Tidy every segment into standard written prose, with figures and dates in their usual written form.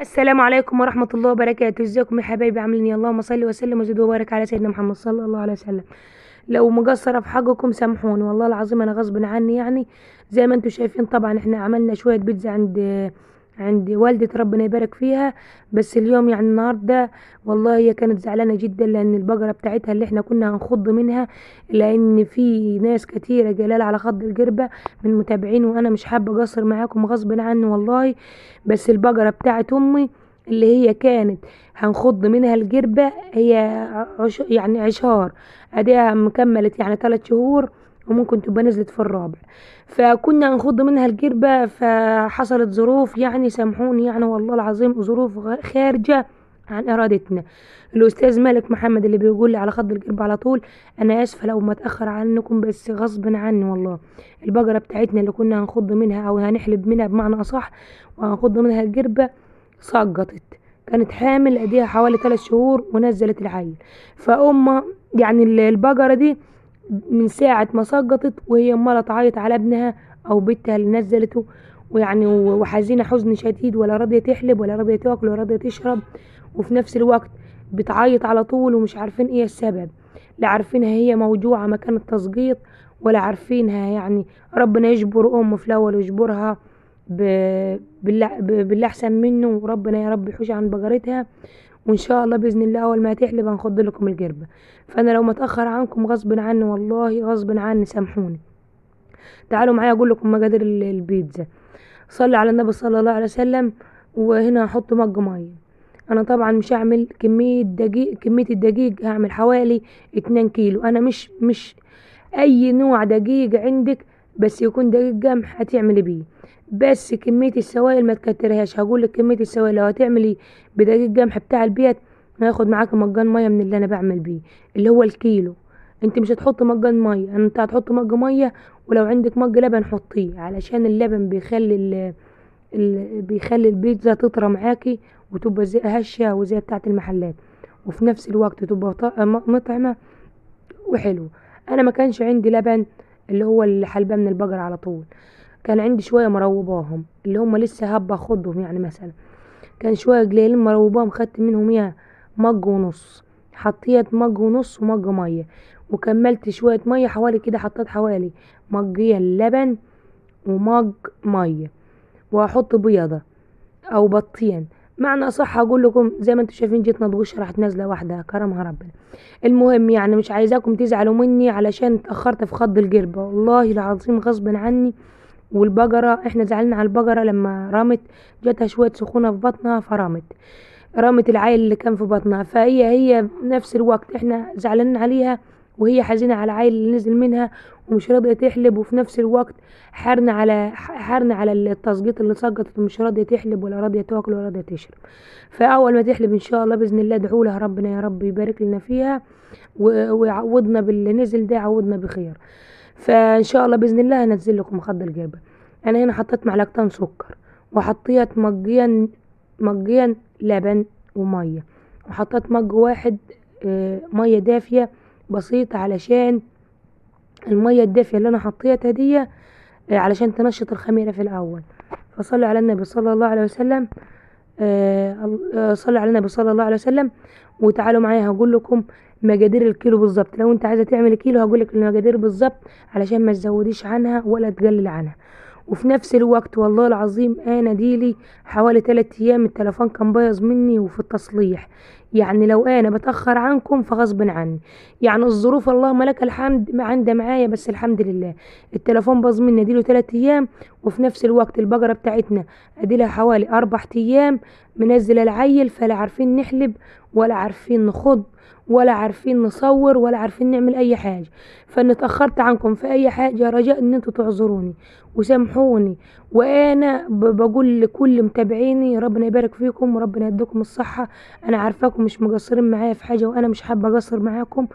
السلام عليكم ورحمة الله وبركاته. ازيكم يا حبايبي؟ عاملين ايه؟ اللهم صل وسلم وزد وبارك على سيدنا محمد صلى الله عليه وسلم. لو مقصرة في حقكم سامحوني، والله العظيم انا غصب عني يعني. زي ما انتم شايفين طبعا احنا عملنا شوية بيتزا عند والدة ربنا يبارك فيها. بس اليوم يعني النهارده والله هي كانت زعلانة جدا لان البقرة بتاعتها اللي احنا كنا هنخض منها، لان في ناس كتيرة جلال على خض الجربة من متابعين، وانا مش حابة اقصر معاكم غصب عني والله. بس البقرة بتاعت امي اللي هي كانت هنخض منها الجربة، هي يعني عشار، اديها مكملت يعني 3 شهور وممكن تبقى نزلت في الرابع. فكنا هنخض منها الجربة، فحصلت ظروف يعني سامحوني يعني والله العظيم، ظروف خارجة عن ارادتنا. الاستاذ مالك محمد اللي بيقول لي على خض الجربة على طول، انا اسفة لو ما اتاخر عنكم بس غصب عني والله. البقرة بتاعتنا اللي كنا هنخض منها او هنحلب منها بمعنى اصح وهنخض منها الجربة سقطت. كانت حامل اديها حوالي 3 شهور ونزلت العيل. فأم يعني البقرة دي من ساعة ما سقطت وهي امالة تعيط على ابنها او بنتها اللي نزلته، ويعني وحزينة حزن شديد، ولا راضية تحلب ولا راضية تاكل ولا راضية تشرب. وفي نفس الوقت بتعيط على طول ومش عارفين ايه السبب. لا عارفينها هي موجوعة مكان التسقيط، ولا عارفينها يعني. ربنا يجبر ام في الاول ويجبرها باللي احسن منه، وربنا يا رب يحوش عن بقرتها. وان شاء الله باذن الله اول ما تحلب هنخض لكم الجربه. فانا لو متاخر عنكم غصب عني والله غصب عني سامحوني. تعالوا معايا اقول لكم مقادير البيتزا. صلي على النبي صلى الله عليه وسلم. وهنا هحط مج ميه. انا طبعا مش هعمل كميه الدقيق هعمل حوالي 2 كيلو. انا مش اي نوع دقيق عندك بس يكون دقيق قمح هتعملي بيه. بس كمية السوائل ما تكترهاش. هقول لك كمية السوائل لو هتعملي بدقيق قمح بتاع البيت هياخد معاك مجان مية من اللي انا بعمل بيه، اللي هو الكيلو. انت مش هتحط مجان مية، انت هتحط مج مية. ولو عندك مج لبن حطيه، علشان اللبن بيخلي البيتزا تطرى معاكي وتبقى زي هشة وزي بتاعة المحلات، وفي نفس الوقت تبقى مطعمة وحلو. انا ما كانش عندي لبن اللي هو اللي حلباه من البقر على طول. كان عندي شويه مروباهم اللي هم لسه هبه اخدهم يعني مثلا. كان شويه قليلين مروباهم، خدت منهم يا مج ونص. حطيت مج ونص ومج ميه، وكملت شويه ميه حوالي كده، حطيت حوالي مجين لبن ومج ميه. وهحط بيضه او بطين. معنى اصح اقول لكم زي ما انتم شايفين جيت نضوش راحت نازله واحده كرمها ربنا. المهم يعني مش عايزاكم تزعلوا مني علشان اتاخرت في خض الجربه، والله العظيم غصب عني. والبقره احنا زعلنا على البقره لما رمت، جاتها شويه سخونه في بطنها فرمت. رمت العيل اللي كان في بطنها، فهي نفس الوقت احنا زعلانين عليها، وهي حزينة على العيل اللي نزل منها ومش راضية تحلب. وفي نفس الوقت حرنا على التسقيط اللي سقطت، ومش راضية تحلب ولا راضية تاكل ولا راضية تشرب. فأول ما تحلب إن شاء الله بإذن الله ادعوا لها ربنا يا رب يبارك لنا فيها، ويعوضنا باللي نزل ده، يعوضنا بخير. فإن شاء الله بإذن الله هنزل لكم مخد الجبل. أنا هنا حطيت معلقتين سكر، وحطيت مجين لبن وميه، وحطيت مج واحد ميه دافيه بسيطه، علشان الميه الدافيه اللي انا حطيتها دي علشان تنشط الخميره في الاول. فصلوا على النبي صلى الله عليه وسلم. صلوا على النبي صلى الله عليه وسلم. وتعالوا معايا هقول لكم مقادير الكيلو بالظبط. لو انت عايزه تعمل كيلو هقول لك المقادير بالظبط علشان ما تزوديش عنها ولا تقلل عنها. وفي نفس الوقت والله العظيم انا ديلي حوالي 3 ايام التليفون كان بايظ مني وفي التصليح. يعني لو انا بتاخر عنكم فغصب عني، يعني الظروف اللهم لك الحمد ما عندها معايا، بس الحمد لله. التليفون باظ مني ديله 3 ايام. وفي نفس الوقت البقره بتاعتنا اديلها حوالي 4 ايام منزله العيل، فلا عارفين نحلب ولا عارفين نخض ولا عارفين نصور ولا عارفين نعمل اي حاجه. فان اتاخرت عنكم في اي حاجه رجاء ان انتوا تعذروني وسامحوني. وانا بقول لكل متابعيني ربنا يبارك فيكم وربنا يديكم الصحه. انا عارفاكم مش مقصرين معايا في حاجه، وانا مش حابه اقصر معاكم.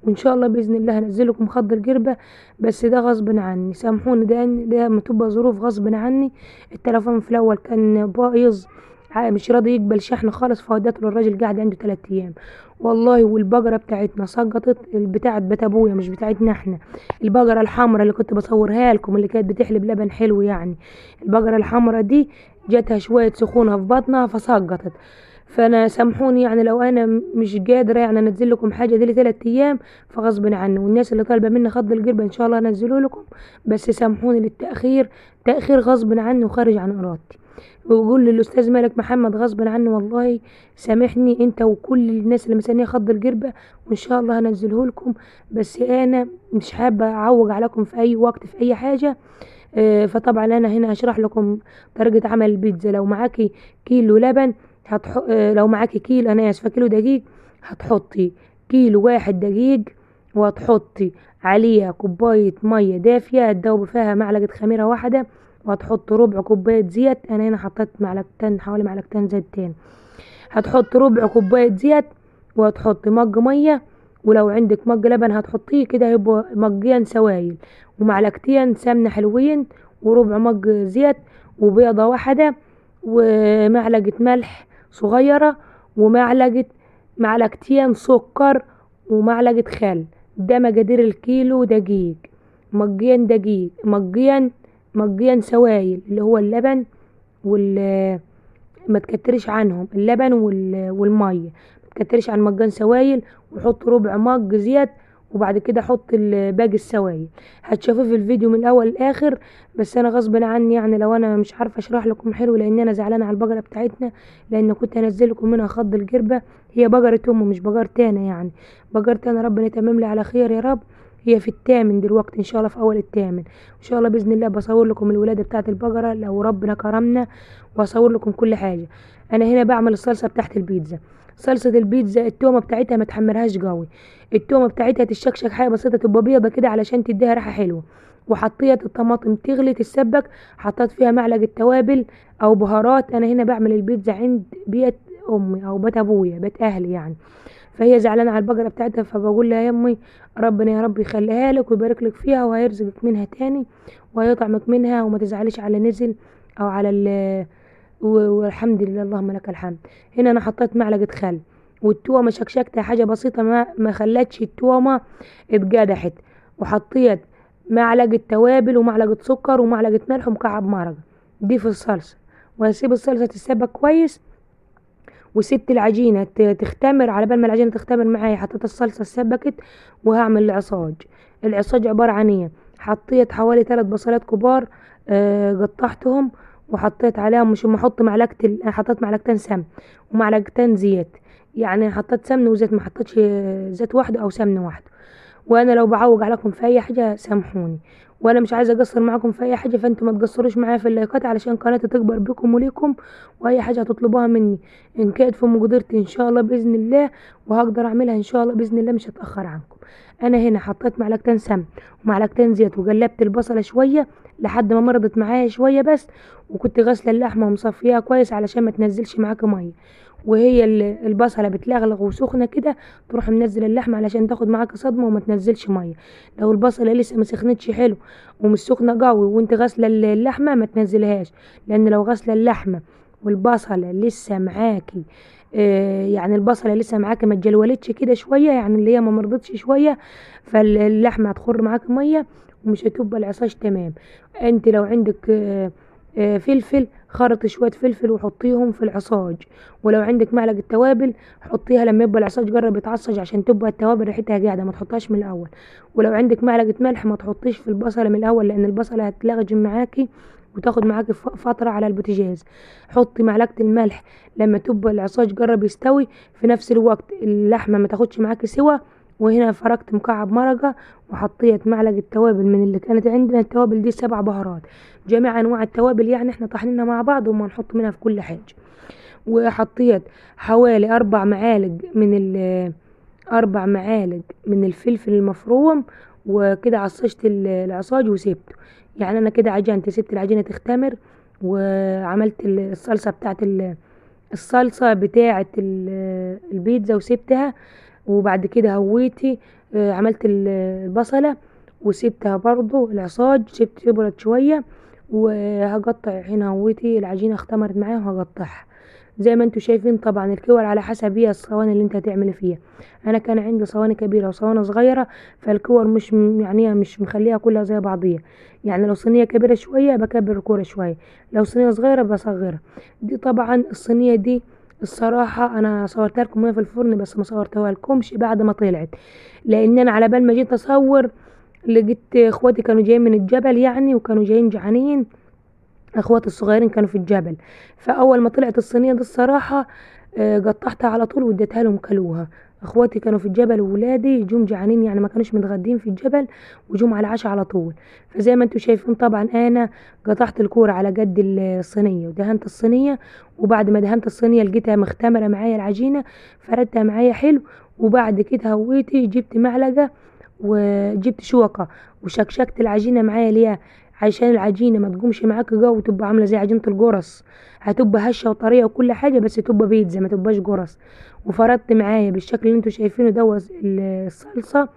وان شاء الله باذن الله هنزلكم مخدر جربه. بس ده غصب عني سامحوني، ده ما تبقى ظروف غصب عني. التليفون في الاول كان بايظ مش راضي يقبل شحن خالص، فودته للراجل قاعد عنده 3 ايام والله. والبقرة بتاعتنا سقطت، بتاعت بيت ابويا مش بتاعتنا احنا. البقرة الحمراء اللي كنت بصورها لكم اللي كانت بتحلب لبن حلو يعني، البقرة الحمراء دي جاتها شوية سخونة في بطنها فسقطت. فانا سامحوني يعني لو انا مش قادرة يعني انزل لكم حاجة دي ل3 ايام، فغصب عني. والناس اللي طالبة مني خض القربة ان شاء الله انزله لكم، بس سامحوني للتأخير، تأخير غصب عني وخارج عن ارادتي. ويقول للاستاذ مالك محمد غصب عني والله سامحني انت وكل الناس اللي مستنيه خض الجربة، وان شاء الله هنزله لكم. بس انا مش حابه اعوج عليكم في اي وقت في اي حاجه. فطبعا انا هنا هشرح لكم طريقه عمل البيتزا. لو معاكي كيلو لبن لو معاكي كيلو، انا اسفه، كيلو دقيق، هتحطي كيلو واحد دقيق، وهتحطي عليها كوبايه ميه دافيه تدوب فيها معلقه خميره واحده، وهتحط ربع كوبايه زيت. انا هنا حطيت معلقتين، حوالي معلقتين زيتين. هتحط ربع كوبايه زيت، وهتحط مج ميه، ولو عندك مج لبن هتحطيه كده يبقى مجين سوايل، ومعلقتين سمنه حلوين، وربع مج زيت، وبيضه واحده، ومعلقه ملح صغيره، معلقتين سكر، ومعلقه خل. ده مقادير الكيلو دقيق. مجين دقيق، مجين سوايل اللي هو اللبن وال ما تكترش عنهم اللبن والميه، ما تكترش عن مجان سوايل، وحط ربع مج زيت، وبعد كده حط باقي السوايل. هتشوفوه في الفيديو من الاول للاخر. بس انا غصب عني يعني لو انا مش عارفه اشرح لكم حلو، لان انا زعلانه على البقره بتاعتنا، لان كنت انزل لكم منها خض الجربه. هي بقره مش بقرتي انا يعني، بقرتي انا ربنا يتمم لي على خير يا رب. هي في الثامن دلوقتي ان شاء الله، في اول الثامن ان شاء الله باذن الله. بصور لكم الولاده بتاعه البقره لو ربنا كرمنا، واصور لكم كل حاجه. انا هنا بعمل الصلصه بتاعت البيتزا. صلصه البيتزا التومه بتاعتها ما تحمرهاش قوي، التومه بتاعتها تشكشك حاجه بسيطه، تبقى بيضه كده علشان تديها ريحه حلوه. وحطيت الطماطم تغلي تتسبك، حطيت فيها معلقه توابل او بهارات. انا هنا بعمل البيتزا عند بيت امي او بيت ابويا، بيت اهلي يعني. فهي زعلانه على البقره بتاعتها، فبقول لها يا امي ربنا يا رب يخليها لك ويبارك لك فيها، وهيرزقك منها تاني، وهيطعمك منها، وما تزعليش على نزل او على والحمد لله اللهم لك الحمد. هنا انا حطيت معلقه خل، والتومه شكشكتها حاجه بسيطه، ما خلتش التومه اتجدحت. وحطيت معلقه توابل، ومعلقه سكر، ومعلقه ملح، ومكعب مرقه. دي في الصلصه. وهسيب الصلصه تتسبك كويس، وسبت العجينه تختمر. على بال ما العجينه تختمر معايا حطيت الصلصه اتسبكت، وهعمل العصاج. العصاج عباره عن ايه؟ حطيت حوالي 3 بصلات كبار، قطعتهم، وحطيت عليهم، مش احط حطيت معلقتين سمن ومعلقتين زيت. يعني حطيت سمن وزيت، ما حطيتش زيت واحده او سمن واحده. وانا لو بعوج عليكم في اي حاجه سامحوني، وانا مش عايزه اقصر معاكم في اي حاجه، فانتوا ما تقصروش معايا في اللايكات علشان قناتي تكبر بكم وليكم. واي حاجه هتطلبوها مني ان كانت في مقدرتي ان شاء الله باذن الله، وهقدر اعملها ان شاء الله باذن الله، مش هتاخر عنكم. انا هنا حطيت معلقتين سمن ومعلقتين زيت، وقلبت البصله شويه لحد ما مرضت معايا شويه بس. وكنت غاسله اللحمه ومصفيها كويس علشان ما تنزلش معاك ميه. وهي البصله بتلغلغ وسخنه كده، تروح منزل اللحمه علشان تاخد معاك صدمه وما تنزلش ميه. لو البصله لسه ما سخنتش حلو ومش سخنه قوي وانت غاسله اللحمه، ما تنزلهاش. لان لو غاسله اللحمه والبصله لسه معاكي، يعني البصله لسه معاكي ما اتجلولتش كده شويه، يعني اللي هي ما مرضتش شويه، فاللحمه هتخر معاك ميه ومش هتبقى العصاج تمام. انت لو عندك فلفل، خرطي شويه فلفل وحطيهم في العصاج. ولو عندك معلقه توابل حطيها لما يبقى العصاج جرب يتعصج، عشان تبقى التوابل ريحتها قاعده، ما تحطهاش من الاول. ولو عندك معلقه ملح ما تحطيش في البصله من الاول، لان البصله هتلغج معاكي وتاخد معاكي فتره على البوتاجاز. حطي معلقه الملح لما تبقى العصاج جرب يستوي، في نفس الوقت اللحمه ما تاخدش معاكي سوا. وهنا فركت مكعب مرقه، وحطيت معلقه توابل من اللي كانت عندنا. التوابل دي 7 بهارات، جميع انواع التوابل يعني احنا طحنينها مع بعض وما نحط منها في كل حاجه. وحطيت حوالي 4 معالق من الفلفل المفروم. وكده عصجت العصاج وسبته. يعني انا كده عجنت، سبت العجينه تختمر، وعملت الصلصه بتاعه البيتزا وسبتها. وبعد كده هويتي، عملت البصله وسبتها برضو العصاج، سبت يبرد شويه. وهقطع هنا، هويتي العجينه اختمرت معايا وهقطعها. زي ما انتوا شايفين طبعا الكور على حسب هي الصواني اللي انت هتعملي فيها. انا كان عندي صواني كبيره وصواني صغيره، فالكور مش يعني مش مخليها كلها زي بعضيها. يعني لو صينيه كبيره شويه بكبر الكوره شويه، لو صينيه صغيره بصغرها. دي طبعا الصينيه دي الصراحه انا صورتها لكم وهي في الفرن، بس ما صورتها لكمش بعد ما طلعت، لان انا على بال ما جيت اصور لقيت اخواتي كانوا جايين من الجبل يعني، وكانوا جايين جعانين. اخواتي الصغيرين كانوا في الجبل، فاول ما طلعت الصينيه دي الصراحه قطعتها على طول واديتها لهم كلوها. اخواتي كانوا في الجبل وولادي جم جعانين يعني، ما كانوش متغدين في الجبل، وجم على العشاء على طول. فزي ما انتوا شايفين طبعا انا قطعت الكوره على قد الصينيه ودهنت الصينيه، وبعد ما دهنت الصينيه لقيتها مختمره معايا العجينه، فردتها معايا حلو. وبعد كده هويتي جبت معلقه وجبت شوكة وشكشكت العجينة معايا ليه، عشان العجينة ما تقومش معاك جوه وتبقى عاملة زي عجينة الجرس، هتبقى هشة وطرية وكل حاجة، بس تبقى بيتزا ما تبقاش جرس. وفردت معايا بالشكل اللي انتوا شايفينه ده الصلصة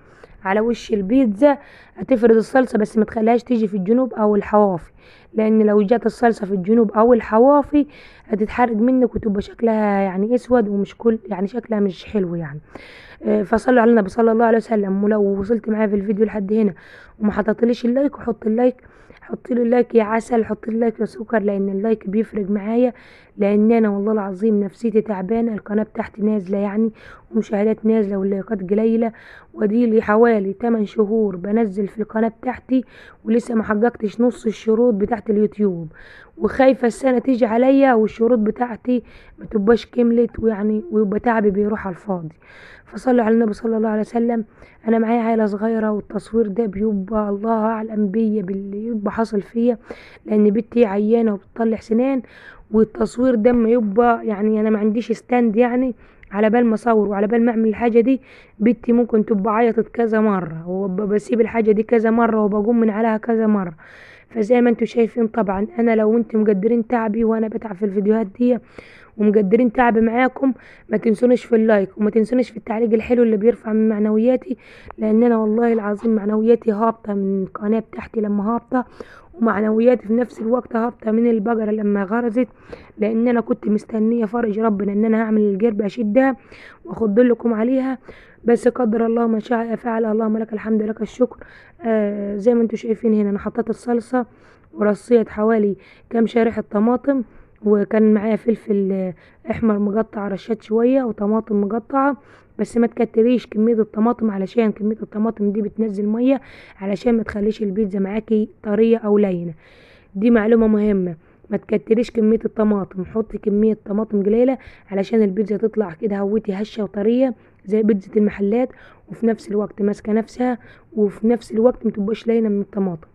على وش البيتزا. هتفرد الصلصة بس ما تخليهاش تيجي في الجنوب او الحوافي، لان لو جات الصلصة في الجنوب او الحوافي هتتحرق منك وتبقى شكلها يعني اسود، ومش كل يعني شكلها مش حلو يعني. فصلوا على النبي صلى الله عليه وسلم. ولو وصلت معايا في الفيديو لحد هنا وما حطيتليش اللايك، وحط اللايك، حط لي اللايك يا عسل، حط لي اللايك يا سكر، لان اللايك بيفرق معايا. لان انا والله العظيم نفسيتي تعبانه، القناه بتاعتي نازله يعني، ومشاهدات نازله واللايكات قليله، ودي لي حوالي 8 شهور بنزل في القناه بتاعتي، ولسه ما حققتش نص الشروط بتاعت اليوتيوب، وخايفه السنه تيجي عليا والشروط بتاعتي ما تبقاش كملت، ويعني ويبقى تعبي بيروح على الفاضي. فصلوا على النبي صلى الله عليه وسلم. انا معايا عيله صغيره، والتصوير ده بيبقى الله اعلم بيا باللي يبقى حاصل فيا، لان بنتي عيانه وبتطلع سنان، والتصوير ده ما يبقى يعني انا ما عنديش ستاند يعني، على بال ما اصور وعلى بال ما اعمل الحاجه دي بنتي ممكن تبقى عيطت كذا مره، وبسيب الحاجه دي كذا مره وبقوم من عليها كذا مره. فزي ما انتوا شايفين طبعا انا لو انتم مقدرين تعبي وانا بتعب في الفيديوهات دي ومقدرين تعبي معاكم، ما تنسونيش في اللايك، وما تنسونيش في التعليق الحلو اللي بيرفع من معنوياتي، لان انا والله العظيم معنوياتي هابطه من القناه بتاعتي لما هابطه، ومعنوياتي في نفس الوقت هابطه من البقره لما غرزت، لان انا كنت مستنيه فرج ربنا ان انا هعمل الجربه اشدها واخد لكم عليها، بس قدر الله ما شاء فعل. اللهم لك الحمد لك الشكر. زي ما انتوا شايفين هنا انا حطيت الصلصه ورصيت حوالي كام شريحه طماطم، وكان معايا فلفل احمر مقطع رشات شويه، وطماطم مقطعه، بس ما تكتريش كميه الطماطم علشان كميه الطماطم دي بتنزل ميه، علشان ما تخليش البيتزا معاكي طريه او لينه. دي معلومه مهمه، ما تكتريش كميه الطماطم، حطي كميه طماطم قليله علشان البيتزا تطلع كده هوتي هشه وطريه زي بيتزا المحلات، وفي نفس الوقت ماسكه نفسها، وفي نفس الوقت متبقاش لينه من الطماطم.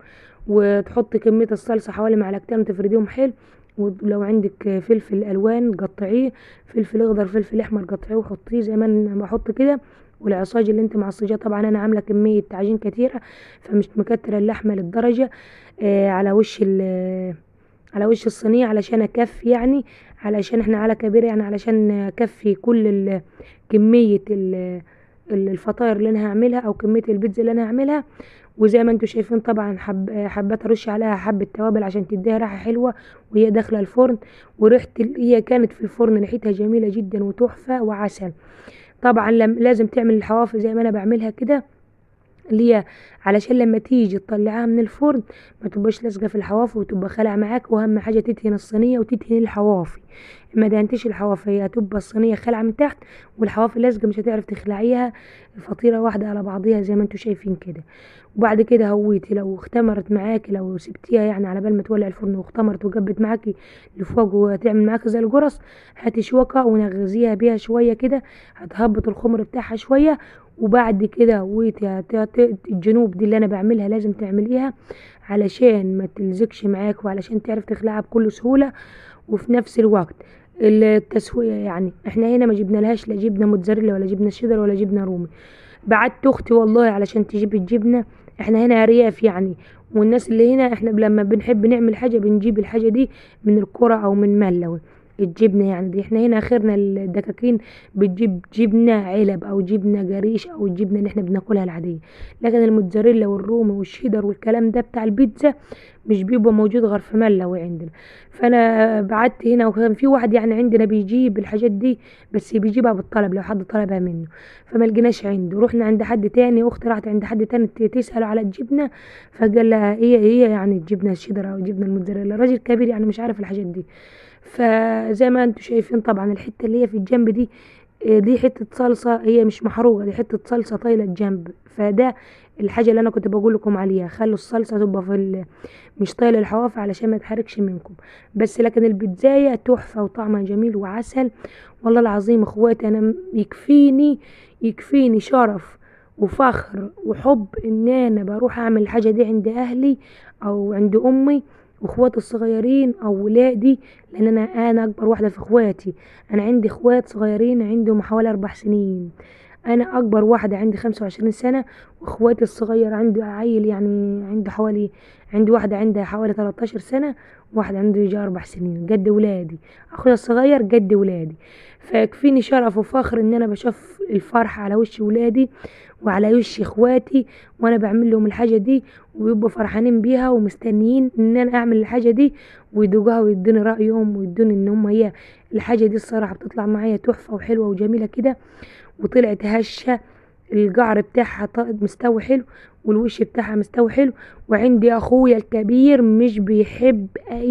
وتحطي كميه الصلصه حوالي معلقتين وتفرديهم حلو. ولو عندك فلفل الوان قطعيه، فلفل اخضر فلفل احمر قطعيه وحطيه زي ما انا بحط كده. والعصاج اللي انت معصجاه طبعا انا عامله كميه عجين كتيره، فمش مكتره اللحمه للدرجه على وش الصينيه علشان اكفي يعني، علشان احنا على كبير يعني، علشان اكفي كل كميه الفطاير اللي انا هعملها او كميه البيتزا اللي انا هعملها. وزي ما انتوا شايفين طبعا حبات ارش عليها حبه توابل عشان تديها ريحه حلوه وهي داخله الفرن. هي كانت في الفرن ريحتها جميله جدا وتحفه وعسل. طبعا لازم تعمل الحواف زي ما انا بعملها كده، اللي هي علشان لما تيجي تطلعها من الفرن ما تبقاش لازقه في الحواف وتبقى خالعه معاك. واهم حاجه تدهن الصينيه وتدهن الحوافي، ما دهنتش الحوافي هي هتبقى الصينيه خالعه من تحت والحوافي لازقه مش هتعرف تخلعيها، الفطيره واحده على بعضيها زي ما انتوا شايفين كده. وبعد كده هويتي لو اختمرت معاكي، لو سبتيها يعني على بال ما تولع الفرن واختمرت وجبت معاكي لفوق وتعمل معاكي زي الجرس، هاتي شوكه ونغزيها بيها شويه كده، هتهبط الخمر بتاعها شويه. وبعد كده هويتي الجنوب دي اللي انا بعملها لازم تعمليها علشان ما تلزقش معاك وعلشان تعرف تخلعها بكل سهوله. وفي نفس الوقت التسويه يعني احنا هنا ما جبنا لهاش لا جبنه موتزاريلا ولا جبنه شيدر ولا جبنه رومي، بعت اختي والله علشان تجيب الجبنه. احنا هنا ارياف يعني، والناس اللي هنا احنا لما بنحب نعمل حاجه بنجيب الحاجه دي من القرى او من ملوي، الجبنة يعني دي. احنا هنا اخرنا الدكاكين بتجيب جبنة علب او جبنة جريش او الجبنة اللي احنا بناكلها العادية، لكن الموتزاريلا والرومي والشيدر والكلام ده بتاع البيتزا مش بيبقى موجود غير في ملوي عندنا. فانا بعت هنا وكان في واحد يعني عندنا بيجيب الحاجات دي، بس بيجيبها بالطلب لو حد طلبها منه، فما لقيناش عنده. رحنا عند حد تاني، اختي راحت عند حد تاني تسأله على الجبنة، فقال لها هي يعني الجبنة الشيدر او الجبنة الموتزاريلا. راجل كبير يعني مش عارف الحاجات دي. فزي ما انتم شايفين طبعا الحتة اللي هي في الجنب دي، دي حتة صلصة، هي مش محروقة، دي حتة صلصة طايلة الجنب. فده الحاجة اللي انا كنت بقول لكم عليها، خلوا الصلصة تبقى في مش طايلة الحواف علشان ما تحرقش منكم. بس لكن البيتزاية تحفة وطعمها جميل وعسل. والله العظيم اخواتي انا يكفيني شرف وفخر وحب ان انا بروح اعمل الحاجة دي عند اهلي او عند امي واخواتي الصغيرين او ولادي، لان انا اكبر واحدة في اخواتي. انا عندي اخوات صغيرين عندهم حوالي 4 سنين، انا اكبر واحدة عندي 25 سنة، واخواتي الصغير عندي عيل يعني عندي واحدة عندها حوالي 13 سنة، وواحدة عنده يجي 4 سنين قد ولادي. اخويا الصغير قد ولادي. فيكفيني شرف وفخر ان انا بشوف الفرحة على وش ولادي وعلى وش اخواتي وانا بعمل لهم الحاجة دي، ويبقوا فرحانين بيها ومستنيين ان انا اعمل الحاجة دي ويدوقوها ويدوني رأيهم ويدوني ان هم هي الحاجة دي الصراحة بتطلع معايا تحفة وحلوة وجميلة كده. وطلعت هشة، القعر بتاعها مستوي حلو والوش بتاعها مستوي حلو. وعندي اخويا الكبير مش بيحب اي